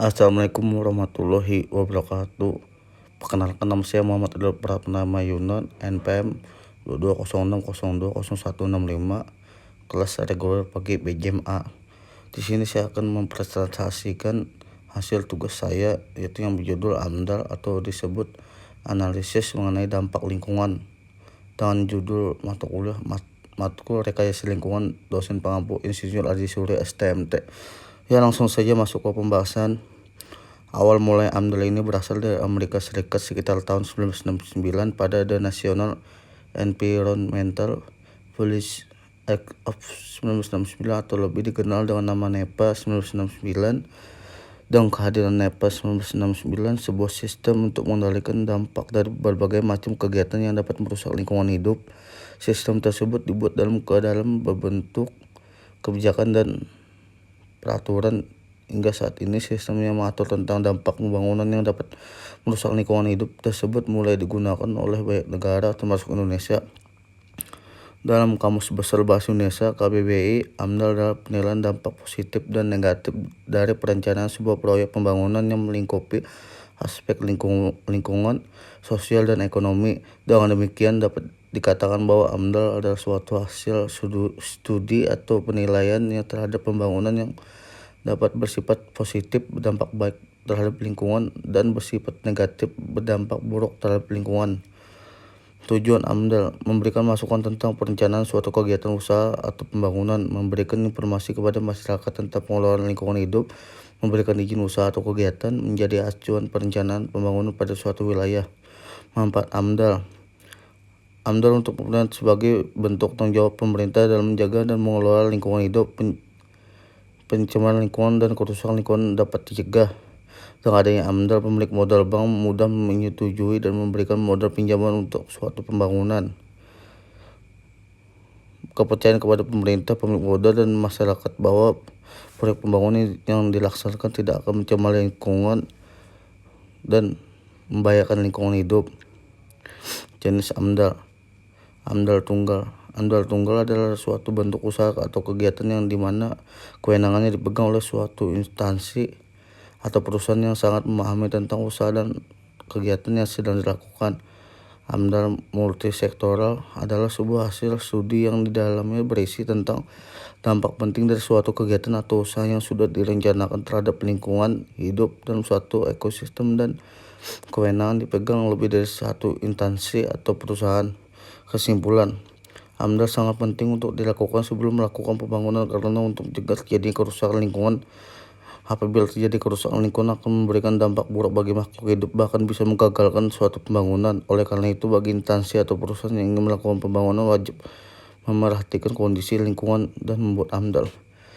Assalamualaikum warahmatullahi wabarakatuh. Perkenalkan, nama saya Muhammad Adil Pratama Yunan, NPM 2206020165, kelas reguler pagi BJMA. Di sini saya akan mempresentasikan hasil tugas saya, yaitu yang berjudul AMDAL atau disebut analisis mengenai dampak lingkungan, dengan judul mata kuliah matkul rekayasa lingkungan, dosen pengampu Insinyur Aji Surya STMT. Ya, langsung saja masuk ke pembahasan. Awal mulai AMDAL ini berasal dari Amerika Serikat sekitar tahun 1969 pada The National Environmental Policy Act of 1969 atau lebih dikenal dengan nama NEPA 1969. Dan kehadiran NEPA 1969 sebuah sistem untuk mengendalikan dampak dari berbagai macam kegiatan yang dapat merusak lingkungan hidup. Sistem tersebut dibuat dalam berbentuk kebijakan dan peraturan. Hingga saat ini sistem yang mengatur tentang dampak pembangunan yang dapat merusak lingkungan hidup tersebut mulai digunakan oleh banyak negara termasuk Indonesia. Dalam Kamus Besar Bahasa Indonesia KBBI, AMDAL adalah penilaian dampak positif dan negatif dari perencanaan sebuah proyek pembangunan yang melingkupi aspek lingkungan, sosial, dan ekonomi. Dengan demikian dapat dikatakan bahwa AMDAL adalah suatu hasil studi atau penilaian yang terhadap pembangunan yang dapat bersifat positif berdampak baik terhadap lingkungan dan bersifat negatif berdampak buruk terhadap lingkungan. Tujuan AMDAL: memberikan masukan tentang perencanaan suatu kegiatan usaha atau pembangunan, memberikan informasi kepada masyarakat tentang pengelolaan lingkungan hidup, memberikan izin usaha atau kegiatan, menjadi acuan perencanaan pembangunan pada suatu wilayah. Manfaat AMDAL: AMDAL untuk pemerintah sebagai bentuk tanggung jawab pemerintah dalam menjaga dan mengelola lingkungan hidup. Pencemaran lingkungan dan kerusakan lingkungan dapat dicegah. Dengan adanya AMDAL, pemilik modal bank mudah menyetujui dan memberikan modal pinjaman untuk suatu pembangunan. Kepercayaan kepada pemerintah, pemilik modal, dan masyarakat bahwa proyek pembangunan yang dilaksanakan tidak akan mencemari lingkungan dan membahayakan lingkungan hidup. Jenis AMDAL: AMDAL tunggal. AMDAL tunggal adalah suatu bentuk usaha atau kegiatan yang dimana kewenangannya dipegang oleh suatu instansi atau perusahaan yang sangat memahami tentang usaha dan kegiatan yang sedang dilakukan. AMDAL multisektoral adalah sebuah hasil studi yang di dalamnya berisi tentang dampak penting dari suatu kegiatan atau usaha yang sudah direncanakan terhadap lingkungan hidup dalam suatu ekosistem dan kewenangan dipegang lebih dari satu instansi atau perusahaan. Kesimpulan: AMDAL sangat penting untuk dilakukan sebelum melakukan pembangunan karena untuk mencegah terjadinya kerusakan lingkungan. Apabila terjadi kerusakan lingkungan akan memberikan dampak buruk bagi makhluk hidup, bahkan bisa menggagalkan suatu pembangunan. Oleh karena itu, bagi instansi atau perusahaan yang ingin melakukan pembangunan wajib memerhatikan kondisi lingkungan dan membuat AMDAL.